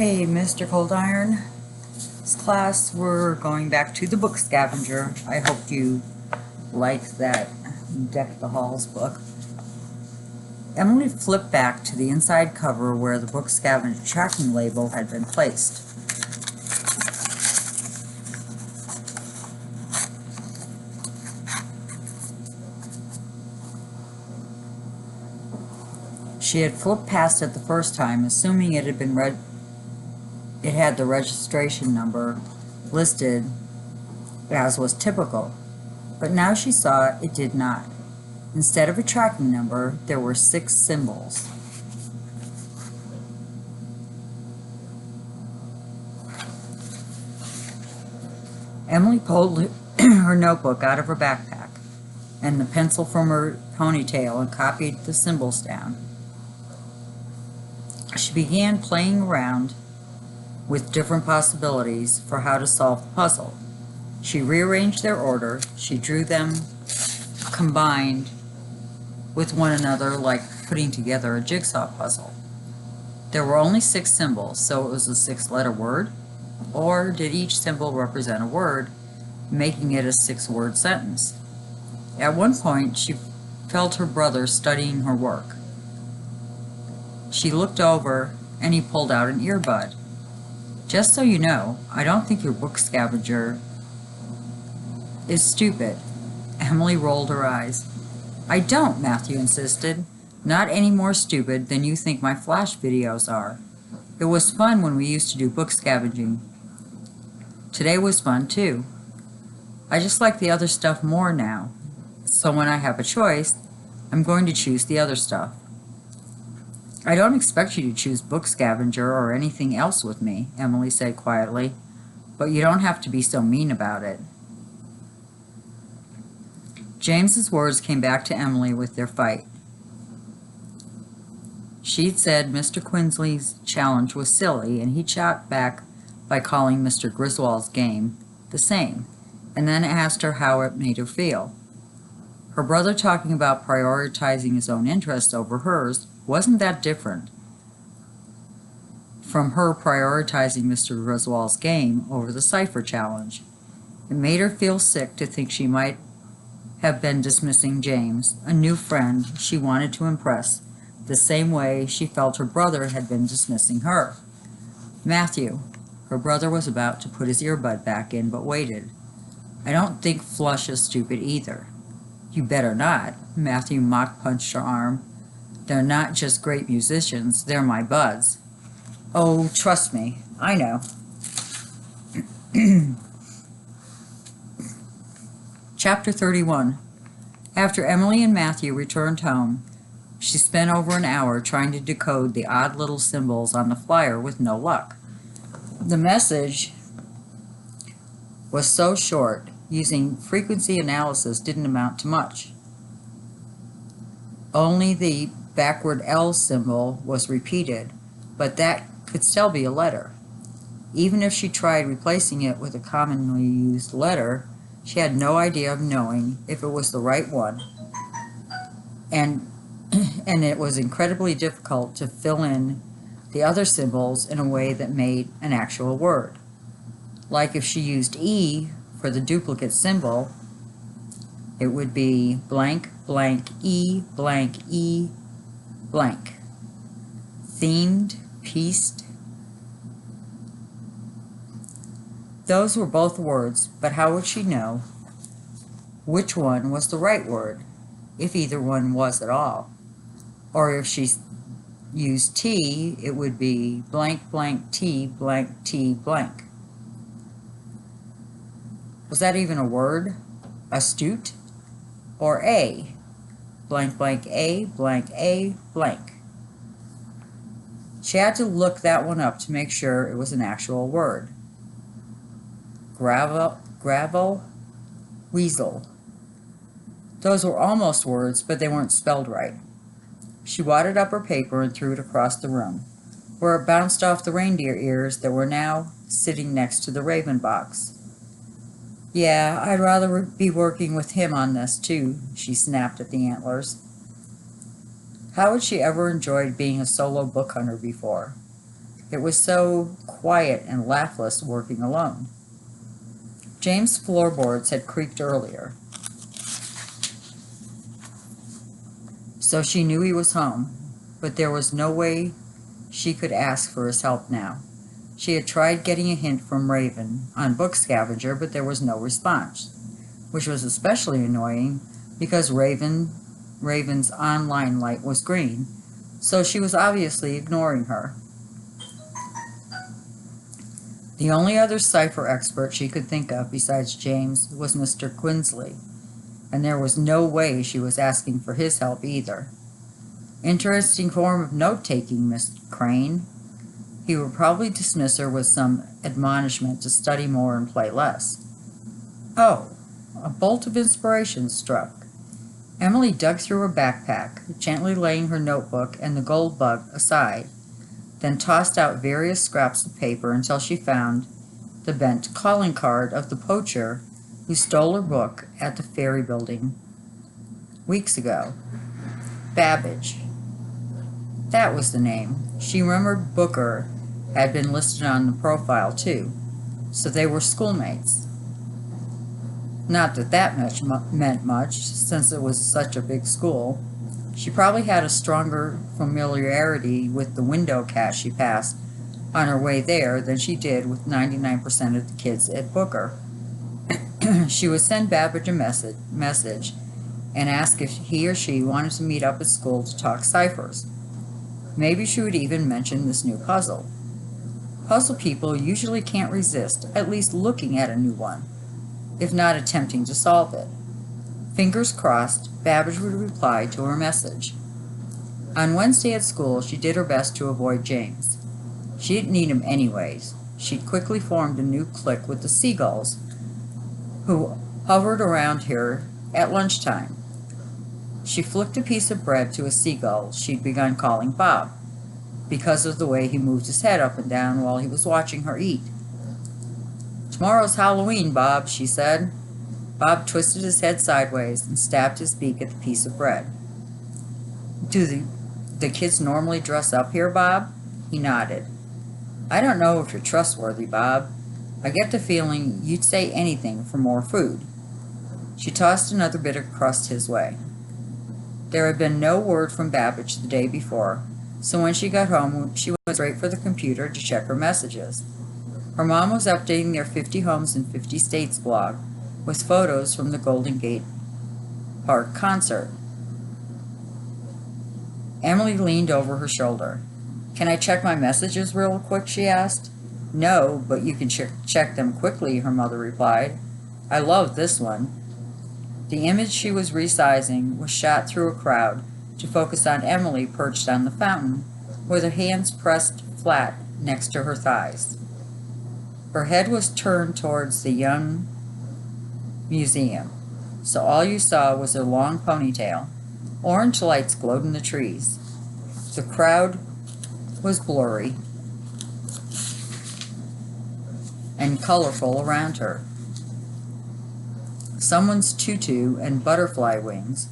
Hey, Mr. Coldiron. This class, we're going back to the Book Scavenger. I hope you liked that Deck the Halls book. Emily flipped back to the inside cover where the Book Scavenger tracking label had been placed. She had flipped past it the first time, assuming it had been it had the registration number listed as was typical, but now she saw it did not. Instead of a tracking number, there were 6 symbols. Emily pulled her notebook out of her backpack and the pencil from her ponytail and copied the symbols down. She began playing around with different possibilities for how to solve the puzzle. She rearranged their order. She drew them combined with one another like putting together a jigsaw puzzle. There were only 6 symbols, so it was a 6-letter word, or did each symbol represent a word, making it a 6-word sentence? At one point, she felt her brother studying her work. She looked over and he pulled out an earbud. Just so you know, I don't think your book scavenger is stupid. Emily rolled her eyes. I don't, Matthew insisted. Not any more stupid than you think my Flash videos are. It was fun when we used to do book scavenging. Today was fun too. I just like the other stuff more now. So when I have a choice, I'm going to choose the other stuff. I don't expect you to choose Book Scavenger or anything else with me, Emily said quietly, but you don't have to be so mean about it. James's words came back to Emily with their fight. She'd said Mr. Quinsley's challenge was silly, and he shot back by calling Mr. Griswold's game the same, and then asked her how it made her feel. Her brother talking about prioritizing his own interests over hers wasn't that different from her prioritizing Mr. Griswold's game over the cipher challenge. It made her feel sick to think she might have been dismissing James, a new friend she wanted to impress, the same way she felt her brother had been dismissing her. Matthew, her brother was about to put his earbud back in, but waited. I don't think Flush is stupid either. You better not, Matthew mock-punched her arm. They're not just great musicians, they're my buds. Oh, trust me, I know. Chapter 31. After Emily and Matthew returned home, she spent over an hour trying to decode the odd little symbols on the flyer with no luck. The message was so short, using frequency analysis didn't amount to much. Only the backward L symbol was repeated, but that could still be a letter. Even if she tried replacing it with a commonly used letter, she had no idea of knowing if it was the right one, and it was incredibly difficult to fill in the other symbols in a way that made an actual word. Like if she used E for the duplicate symbol, it would be blank, blank, E, blank, E, blank. Themed, pieced. Those were both words, but how would she know which one was the right word, if either one was at all? Or if she used T, it would be blank, blank, T, blank. Was that even a word? Astute? Or A? Blank, blank, A, blank. She had to look that one up to make sure it was an actual word. Gravel, weasel. Those were almost words, but they weren't spelled right. She wadded up her paper and threw it across the room, where it bounced off the reindeer ears that were now sitting next to the raven box. Yeah, I'd rather be working with him on this, too, she snapped at the antlers. How had she ever enjoyed being a solo book hunter before? It was so quiet and laughless working alone. James' floorboards had creaked earlier, so she knew he was home, but there was no way she could ask for his help now. She had tried getting a hint from Raven on Book Scavenger, but there was no response, which was especially annoying because Raven's online light was green, so she was obviously ignoring her. The only other cipher expert she could think of besides James was Mr. Quinsley, and there was no way she was asking for his help either. Interesting form of note-taking, Miss Crane. He would probably dismiss her with some admonishment to study more and play less. Oh, a bolt of inspiration struck. Emily dug through her backpack, gently laying her notebook and the gold bug aside, then tossed out various scraps of paper until she found the bent calling card of the poacher who stole her book at the ferry building weeks ago. Babbage. That was the name. She remembered Booker had been listed on the profile too, so they were schoolmates. Not that that meant much, since it was such a big school. She probably had a stronger familiarity with the window cat she passed on her way there than she did with 99% of the kids at Booker. She would send Babbage a message and ask if he or she wanted to meet up at school to talk ciphers. Maybe she would even mention this new puzzle. Puzzle people usually can't resist at least looking at a new one, if not attempting to solve it. Fingers crossed, Babbage would reply to her message. On Wednesday at school, she did her best to avoid James. She didn't need him anyways. She'd quickly formed a new clique with the seagulls, who hovered around her at lunchtime. She flicked a piece of bread to a seagull she'd begun calling Bob, because of the way he moved his head up and down while he was watching her eat. "Tomorrow's Halloween, Bob," she said. Bob twisted his head sideways and stabbed his beak at the piece of bread. "Do the kids normally dress up here, Bob?" He nodded. "I don't know if you're trustworthy, Bob. I get the feeling you'd say anything for more food." She tossed another bit of crust his way. There had been no word from Babbage the day before, so when she got home, she went straight for the computer to check her messages. Her mom was updating their 50 Homes in 50 States blog with photos from the Golden Gate Park concert. Emily leaned over her shoulder. "Can I check my messages real quick?" she asked. "No, but you can check them quickly," her mother replied. "I love this one." The image she was resizing was shot through a crowd to focus on Emily perched on the fountain, with her hands pressed flat next to her thighs. Her head was turned towards the young museum, so all you saw was her long ponytail. Orange lights glowed in the trees. The crowd was blurry and colorful around her. Someone's tutu and butterfly wings,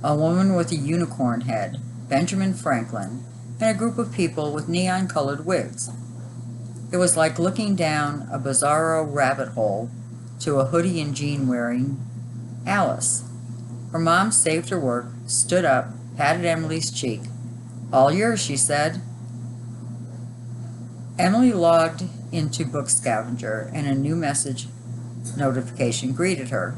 a woman with a unicorn head, Benjamin Franklin, and a group of people with neon-colored wigs. It was like looking down a bizarro rabbit hole to a hoodie and jean-wearing Alice. Her mom saved her work, stood up, patted Emily's cheek. "All yours," she said. Emily logged into Book Scavenger, and a new message notification greeted her.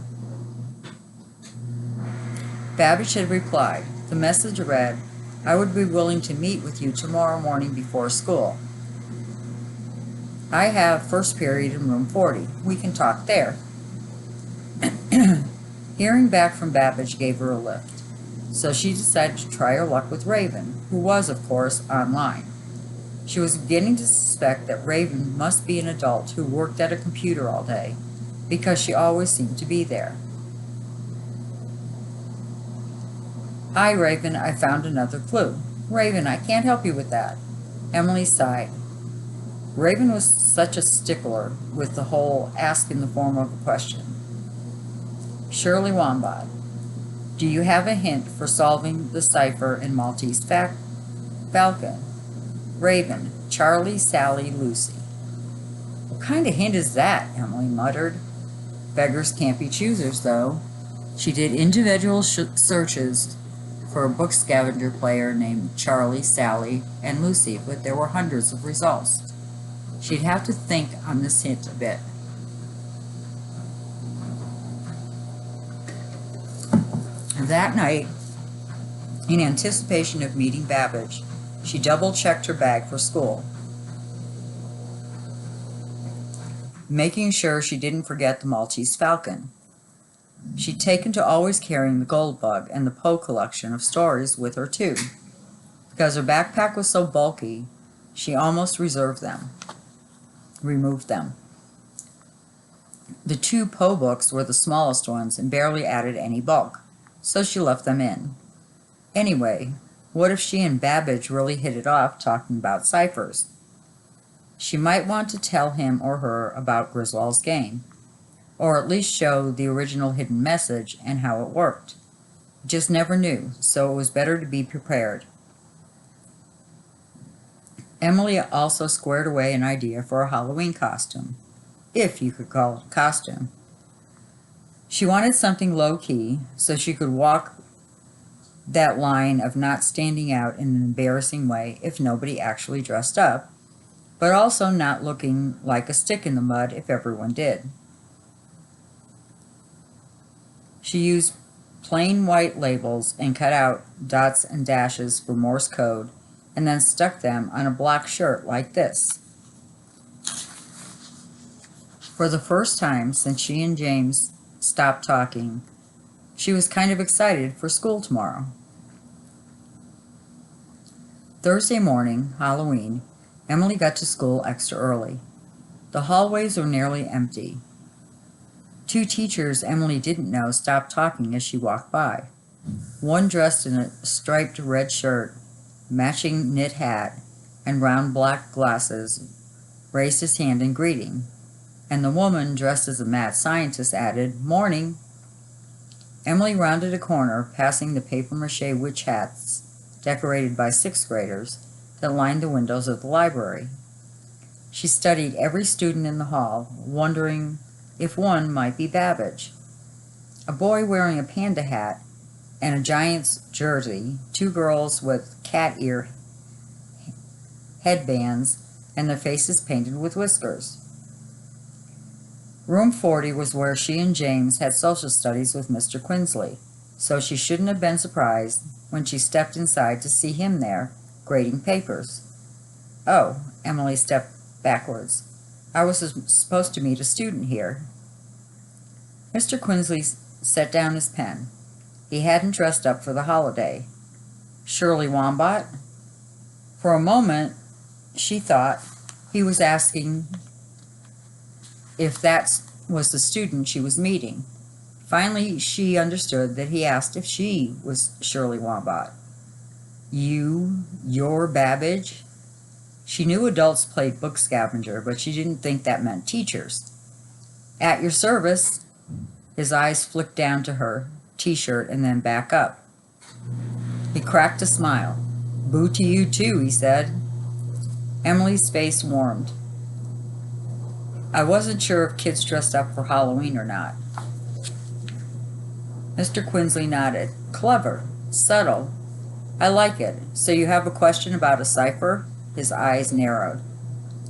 Babbage had replied. The message read, "I would be willing to meet with you tomorrow morning before school. I have first period in room 40. We can talk there." Hearing back from Babbage gave her a lift, so she decided to try her luck with Raven, who was, of course, online. She was beginning to suspect that Raven must be an adult who worked at a computer all day, because she always seemed to be there. "Hi, Raven, I found another clue." "Raven, I can't help you with that." Emily sighed. Raven was such a stickler with the whole ask in the form of a question. Shirley Wombat, do you have a hint for solving the cipher in Maltese Falcon? Raven, Charlie, Sally, Lucy. What kind of hint is that? Emily muttered. Beggars can't be choosers, though. She did individual searches for a book scavenger player named Charlie, Sally, and Lucy, but there were hundreds of results. She'd have to think on this hint a bit. That night, in anticipation of meeting Babbage, she double-checked her bag for school, making sure she didn't forget the Maltese Falcon. She'd taken to always carrying the Gold Bug and the Poe collection of stories with her, too. Because her backpack was so bulky, she almost removed them. The 2 Poe books were the smallest ones and barely added any bulk, so she left them in. Anyway, what if she and Babbage really hit it off talking about ciphers? She might want to tell him or her about Griswold's game, or at least show the original hidden message and how it worked. Just never knew, so it was better to be prepared. Emily also squared away an idea for a Halloween costume, if you could call it a costume. She wanted something low-key, so she could walk that line of not standing out in an embarrassing way if nobody actually dressed up, but also not looking like a stick in the mud if everyone did. She used plain white labels and cut out dots and dashes for Morse code, and then stuck them on a black shirt like this. For the first time since she and James stopped talking, she was kind of excited for school tomorrow. Thursday morning, Halloween, Emily got to school extra early. The hallways were nearly empty. 2 teachers Emily didn't know stopped talking as she walked by. One dressed in a striped red shirt, matching knit hat, and round black glasses raised his hand in greeting, and the woman dressed as a mad scientist added, "Morning." Emily rounded a corner, passing the papier-mâché witch hats decorated by 6th graders that lined the windows of the library. She studied every student in the hall, wondering if one might be Babbage. A boy wearing a panda hat and a Giants jersey, 2 girls with cat ear headbands and their faces painted with whiskers. Room 40 was where she and James had social studies with Mr. Quinsley, so she shouldn't have been surprised when she stepped inside to see him there, grading papers. Oh, Emily stepped backwards. I was supposed to meet a student here. Mr. Quinsley set down his pen. He hadn't dressed up for the holiday. Shirley Wombat? For a moment, she thought he was asking if that was the student she was meeting. Finally, she understood that he asked if she was Shirley Wombat. You're Babbage? She knew adults played book scavenger, but she didn't think that meant teachers. At your service. His eyes flicked down to her t-shirt and then back up. He cracked a smile. "Boo to you too," he said. Emily's face warmed. I wasn't sure if kids dressed up for Halloween or not. Mr. Quinsley nodded. "Clever. Subtle. I like it. So you have a question about a cipher?" His eyes narrowed.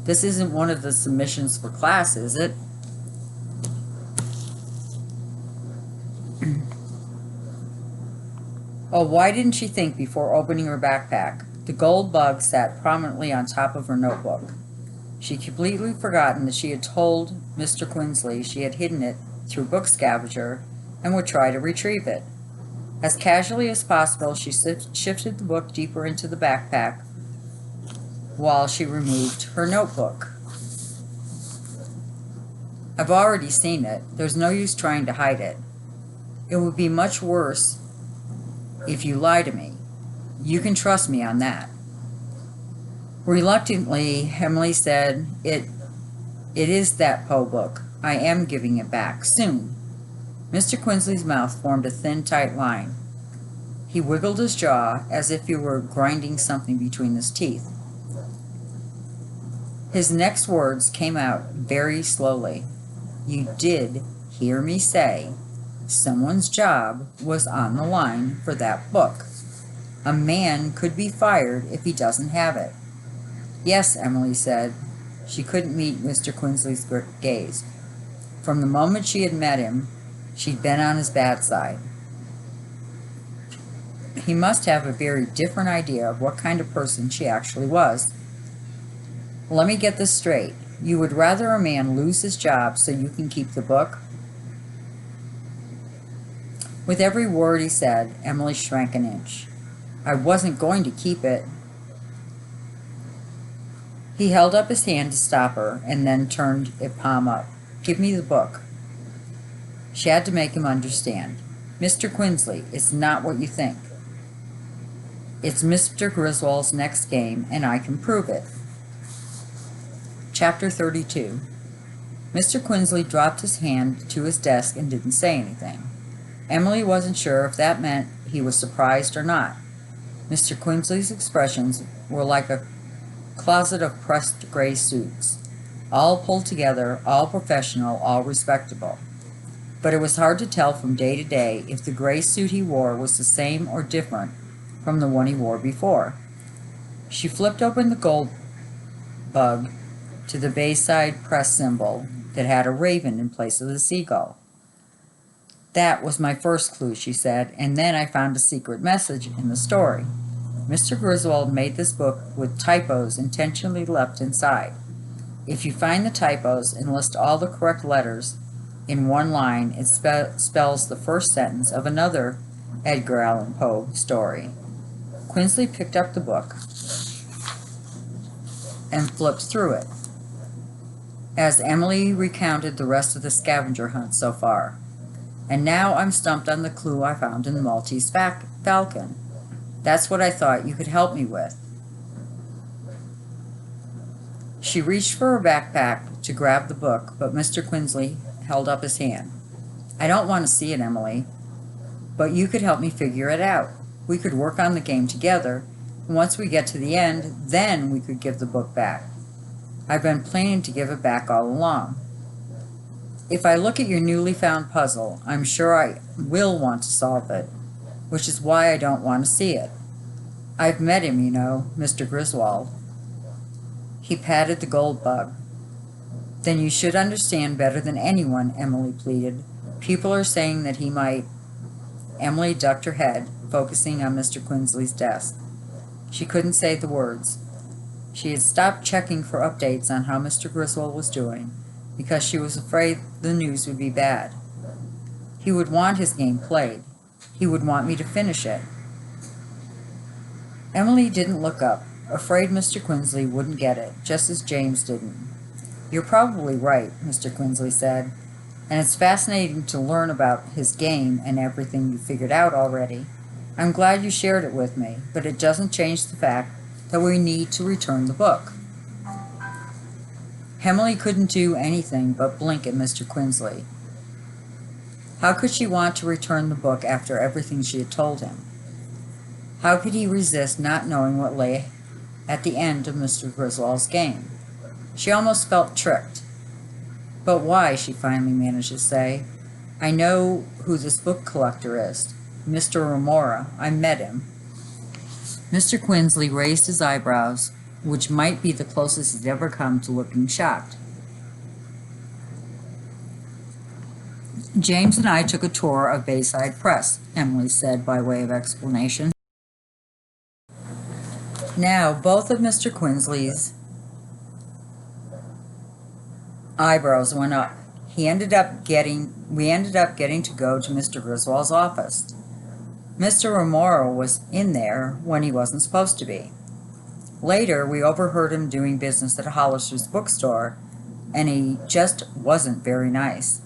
"This isn't one of the submissions for class, is it?" Oh, why didn't she think before opening her backpack? The gold bug sat prominently on top of her notebook. She'd completely forgotten that she had told Mr. Quinsley she had hidden it through Book Scavenger and would try to retrieve it. As casually as possible, she shifted the book deeper into the backpack while she removed her notebook. "I've already seen it. There's no use trying to hide it. It would be much worse if you lie to me. You can trust me on that." Reluctantly, Emily said, It is that Poe book. I am giving it back. Soon." Mr. Quinsley's mouth formed a thin, tight line. He wiggled his jaw as if he were grinding something between his teeth. His next words came out very slowly. You did hear me say someone's job was on the line for that book. A man could be fired if he doesn't have it. Yes, Emily said. She couldn't meet Mr. Quinsley's gaze. From the moment she had met him, she'd been on his bad side. He must have a very different idea of what kind of person she actually was. Let me get this straight. You would rather a man lose his job so you can keep the book? With every word he said, Emily shrank an inch. I wasn't going to keep it. He held up his hand to stop her and then turned it palm up. Give me the book. She had to make him understand. Mr. Quinsley, it's not what you think. It's Mr. Griswold's next game, and I can prove it. Chapter 32. Mr. Quinsley dropped his hand to his desk and didn't say anything. Emily wasn't sure if that meant he was surprised or not. Mr. Quinsley's expressions were like a closet of pressed gray suits, all pulled together, all professional, all respectable. But it was hard to tell from day to day if the gray suit he wore was the same or different from the one he wore before. She flipped open the gold bug to the Bayside Press symbol that had a raven in place of the seagull. That was my first clue, she said, and then I found a secret message in the story. Mr. Griswold made this book with typos intentionally left inside. If you find the typos and list all the correct letters in one line, it spells the first sentence of another Edgar Allan Poe story. Quinsley picked up the book and flipped through it as Emily recounted the rest of the scavenger hunt so far. And now I'm stumped on the clue I found in the Maltese Falcon. That's what I thought you could help me with. She reached for her backpack to grab the book, but Mr. Quinsley held up his hand. I don't want to see it, Emily, but you could help me figure it out. We could work on the game together, and once we get to the end, then we could give the book back. I've been planning to give it back all along. If I look at your newly found puzzle, I'm sure I will want to solve it, which is why I don't want to see it. I've met him, you know, Mr. Griswold. He patted the gold bug. Then you should understand better than anyone, Emily pleaded. People are saying that he might. Emily ducked her head, focusing on Mr. Quinsley's desk. She couldn't say the words. She had stopped checking for updates on how Mr. Griswold was doing, because she was afraid the news would be bad. He would want his game played. He would want me to finish it. Emily didn't look up, afraid Mr. Quinsley wouldn't get it, just as James didn't. You're probably right, Mr. Quinsley said, and it's fascinating to learn about his game and everything you figured out already. I'm glad you shared it with me, but it doesn't change the fact that we need to return the book. Emily couldn't do anything but blink at Mr. Quinsley. How could she want to return the book after everything she had told him? How could he resist not knowing what lay at the end of Mr. Griswold's game? She almost felt tricked. But why, she finally managed to say. I know who this book collector is. Mr. Remora. I met him. Mr. Quinsley raised his eyebrows, which might be the closest he'd ever come to looking shocked. James and I took a tour of Bayside Press, Emily said by way of explanation. Now, both of Mr. Quinsley's eyebrows went up. We ended up getting to go to Mr. Griswold's office. Mr. Remora was in there when he wasn't supposed to be. Later, we overheard him doing business at Hollister's bookstore, and he just wasn't very nice.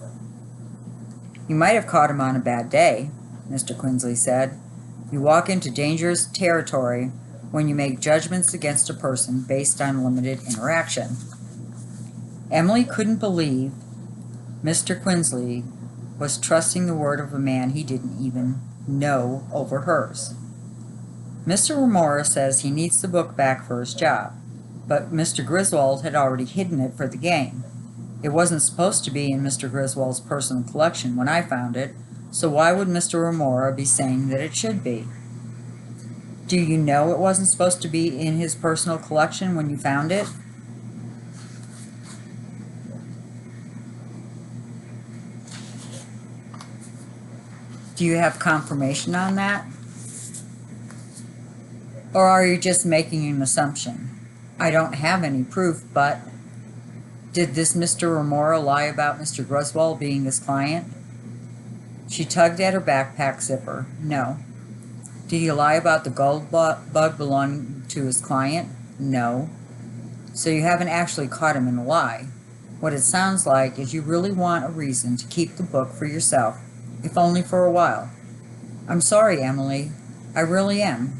You might have caught him on a bad day, Mr. Quinsley said. You walk into dangerous territory when you make judgments against a person based on limited interaction. Emily couldn't believe Mr. Quinsley was trusting the word of a man he didn't even know over hers. Mr. Remora says he needs the book back for his job. but Mr. Griswold had already hidden it for the game. It wasn't supposed to be in Mr. Griswold's personal collection when I found it, so why would Mr. Remora be saying that it should be? Do you know it wasn't supposed to be in his personal collection when you found it? Do you have confirmation on that? Or are you just making an assumption? I don't have any proof, but did this Mr. Remora lie about Mr. Griswold being his client? She tugged at her backpack zipper. No. Did he lie about the gold bug belonging to his client? No. So you haven't actually caught him in a lie. What it sounds like is you really want a reason to keep the book for yourself, if only for a while. I'm sorry, Emily. I really am.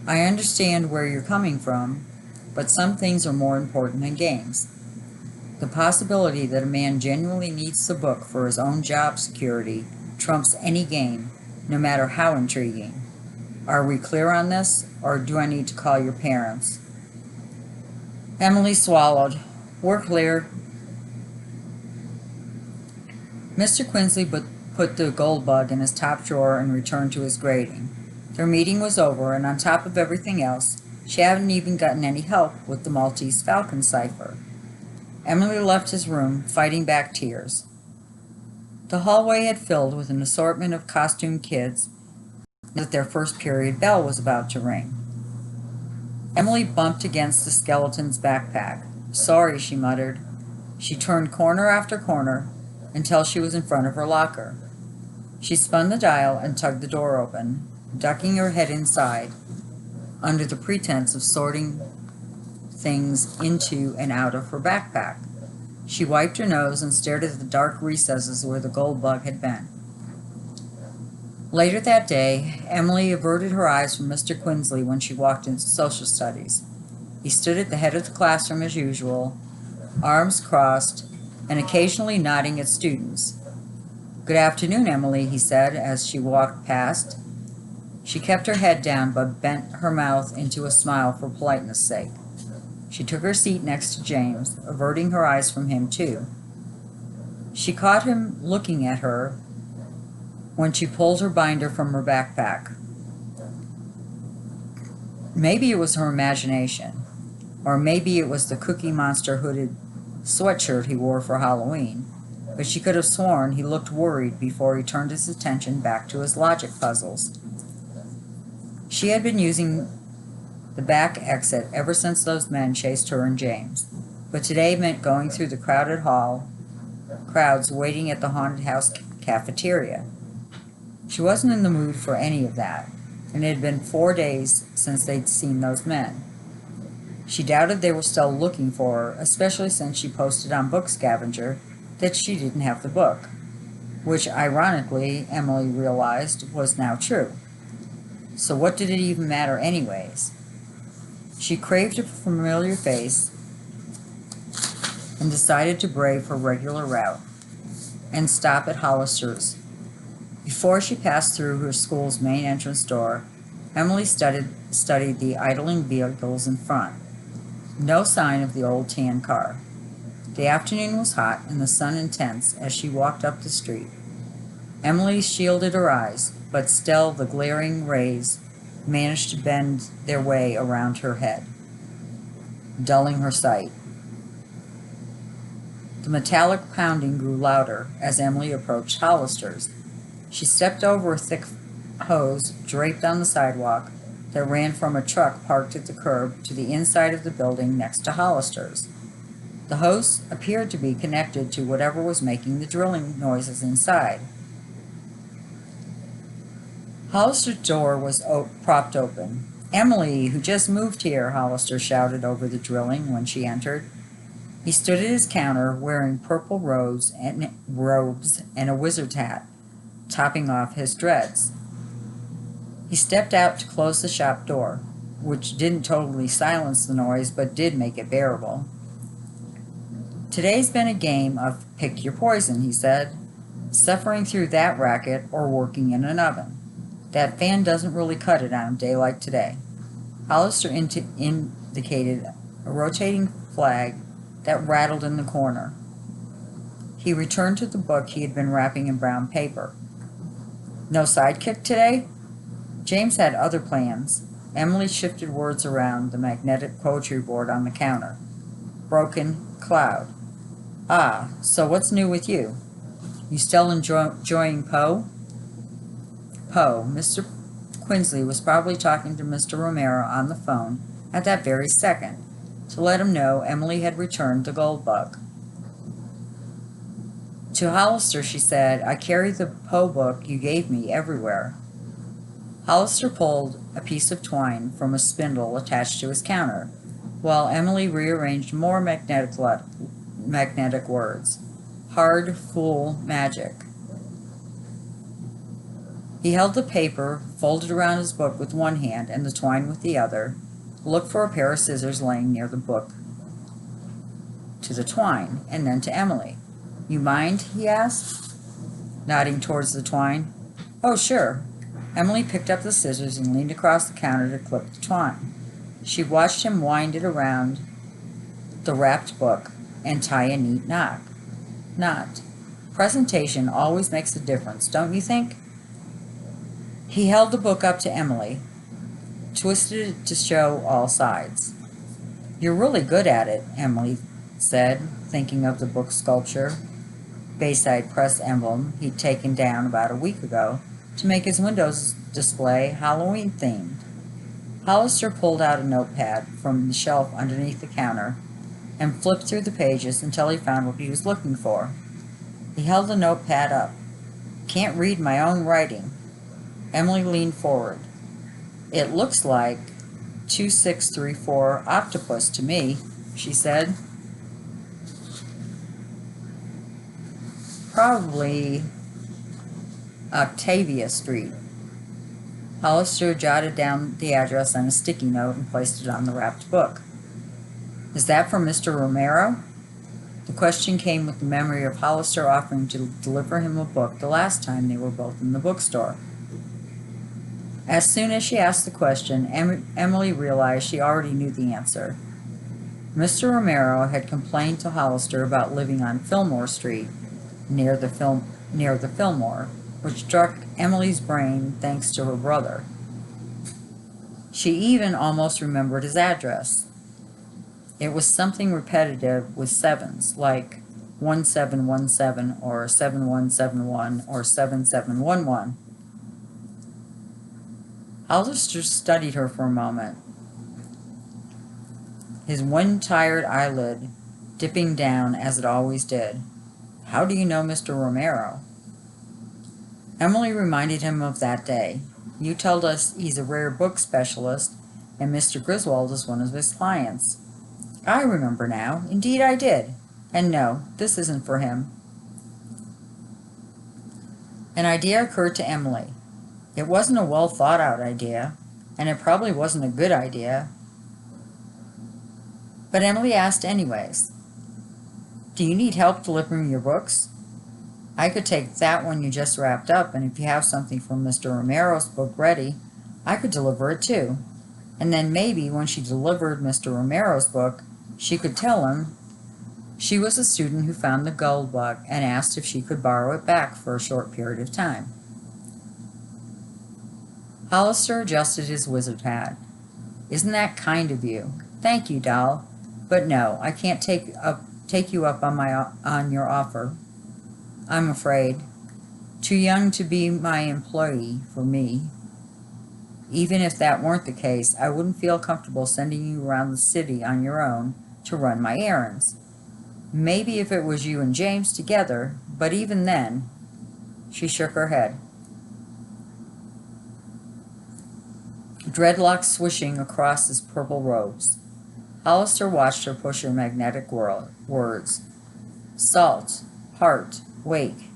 I understand where you're coming from, but some things are more important than games. The possibility that a man genuinely needs the book for his own job security trumps any game, no matter how intriguing. Are we clear on this, or do I need to call your parents? Emily swallowed. We're clear. Mr. Quincy put the gold bug in his top drawer and returned to his grading. Their meeting was over, and on top of everything else, she hadn't even gotten any help with the Maltese Falcon cipher. Emily left his room, fighting back tears. The hallway had filled with an assortment of costumed kids now that their first period bell was about to ring. Emily bumped against the skeleton's backpack. Sorry, she muttered. She turned corner after corner until she was in front of her locker. She spun the dial and tugged the door open, ducking her head inside under the pretense of sorting things into and out of her backpack. She wiped her nose and stared at the dark recesses where the gold bug had been. Later that day, Emily averted her eyes from Mr. Quinsley when she walked into social studies. He stood at the head of the classroom as usual, arms crossed, and occasionally nodding at students. Good afternoon, Emily, he said as she walked past. She kept her head down but bent her mouth into a smile for politeness' sake. She took her seat next to James, averting her eyes from him too. She caught him looking at her when she pulled her binder from her backpack. Maybe it was her imagination, or maybe it was the Cookie Monster hooded sweatshirt he wore for Halloween, but she could have sworn he looked worried before he turned his attention back to his logic puzzles. She had been using the back exit ever since those men chased her and James, but today meant going through the crowded crowds waiting at the haunted house cafeteria. She wasn't in the mood for any of that, and it had been 4 days since they'd seen those men. She doubted they were still looking for her, especially since she posted on Book Scavenger that she didn't have the book, which ironically, Emily realized, was now true. So what did it even matter anyways? She craved a familiar face and decided to brave her regular route and stop at Hollister's. Before she passed through her school's main entrance door, Emily studied the idling vehicles in front. No sign of the old tan car. The afternoon was hot and the sun intense as she walked up the street. Emily shielded her eyes, but still the glaring rays managed to bend their way around her head, dulling her sight. The metallic pounding grew louder as Emily approached Hollister's. She stepped over a thick hose draped on the sidewalk that ran from a truck parked at the curb to the inside of the building next to Hollister's. The hose appeared to be connected to whatever was making the drilling noises inside. Hollister's door was propped open. "Emily, who just moved here," Hollister shouted over the drilling when she entered. He stood at his counter wearing purple robes and a wizard's hat, topping off his dreads. He stepped out to close the shop door, which didn't totally silence the noise but did make it bearable. "Today's been a game of pick your poison," he said. "Suffering through that racket or working in an oven. That fan doesn't really cut it on a day like today." Hollister indicated a rotating flag that rattled in the corner. He returned to the book he had been wrapping in brown paper. No sidekick today? James had other plans. Emily shifted words around the magnetic poetry board on the counter. Broken cloud. Ah, so what's new with you? You still enjoying Poe? Poe. Mr. Quinsley was probably talking to Mr. Romero on the phone at that very second to let him know Emily had returned the gold bug. To Hollister, she said, I carry the Poe book you gave me everywhere. Hollister pulled a piece of twine from a spindle attached to his counter, while Emily rearranged more magnetic words. Hard, fool, magic. He held the paper folded around his book with one hand and the twine with the other, looked for a pair of scissors laying near the book, to the twine, and then to Emily. You mind? He asked, nodding towards the twine. Oh, sure. Emily picked up the scissors and leaned across the counter to clip the twine. She watched him wind it around the wrapped book and tie a neat knot. Presentation always makes a difference, don't you think? He held the book up to Emily, twisted it to show all sides. You're really good at it, Emily said, thinking of the book sculpture, Bayside Press emblem he'd taken down about a week ago to make his Windows display Halloween themed. Hollister pulled out a notepad from the shelf underneath the counter and flipped through the pages until he found what he was looking for. He held the notepad up. Can't read my own writing. Emily leaned forward. It looks like 2634 Octopus to me, she said. Probably Octavia Street. Hollister jotted down the address on a sticky note and placed it on the wrapped book. Is that from Mr. Romero? The question came with the memory of Hollister offering to deliver him a book the last time they were both in the bookstore. As soon as she asked the question, Emily realized she already knew the answer. Mr. Romero had complained to Hollister about living on Fillmore Street, near the Fillmore, which struck Emily's brain thanks to her brother. She even almost remembered his address. It was something repetitive with sevens, like 1717 or 7171 or 7711. Hollister studied her for a moment, his one tired eyelid dipping down as it always did. How do you know Mr. Romero? Emily reminded him of that day. You told us he's a rare book specialist, and Mr. Griswold is one of his clients. I remember now. Indeed I did. And no, this isn't for him. An idea occurred to Emily. It wasn't a well-thought-out idea, and it probably wasn't a good idea. But Emily asked anyways. Do you need help delivering your books? I could take that one you just wrapped up, and if you have something from Mr. Romero's book ready, I could deliver it too. And then maybe when she delivered Mr. Romero's book, she could tell him she was a student who found the gold bug and asked if she could borrow it back for a short period of time. Hollister adjusted his wizard hat. Isn't that kind of you? Thank you, doll. But no, I can't take you up on your offer. I'm afraid. Too young to be my employee for me. Even if that weren't the case, I wouldn't feel comfortable sending you around the city on your own to run my errands. Maybe if it was you and James together, but even then, she shook her head. Dreadlocks swishing across his purple robes. Hollister watched her push her magnetic words. Salt, heart, wake.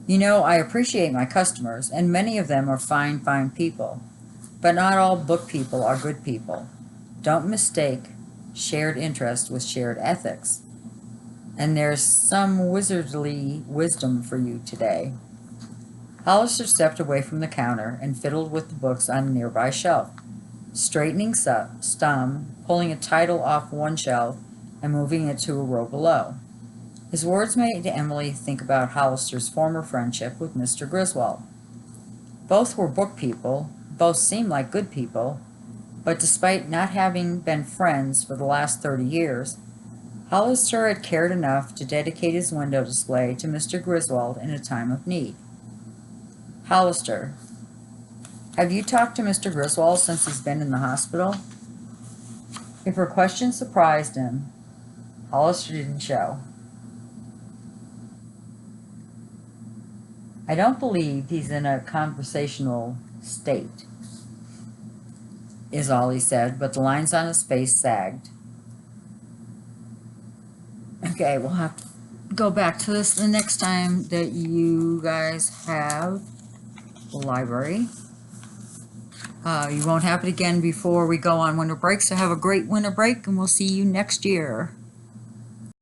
You know, I appreciate my customers, and many of them are fine, fine people. But not all book people are good people. Don't mistake shared interest with shared ethics. And there's some wizardly wisdom for you today. Hollister stepped away from the counter and fiddled with the books on a nearby shelf. straightening stum, pulling a title off one shelf, and moving it to a row below. His words made Emily think about Hollister's former friendship with Mr. Griswold. Both were book people, both seemed like good people, but despite not having been friends for the last 30 years, Hollister had cared enough to dedicate his window display to Mr. Griswold in a time of need. Hollister, have you talked to Mr. Griswold since he's been in the hospital? If her question surprised him, Hollister didn't show. I don't believe he's in a conversational state, is all he said, but the lines on his face sagged. Okay, we'll have to go back to this the next time that you guys have the library. You won't have it again before we go on winter break, so have a great winter break, and we'll see you next year.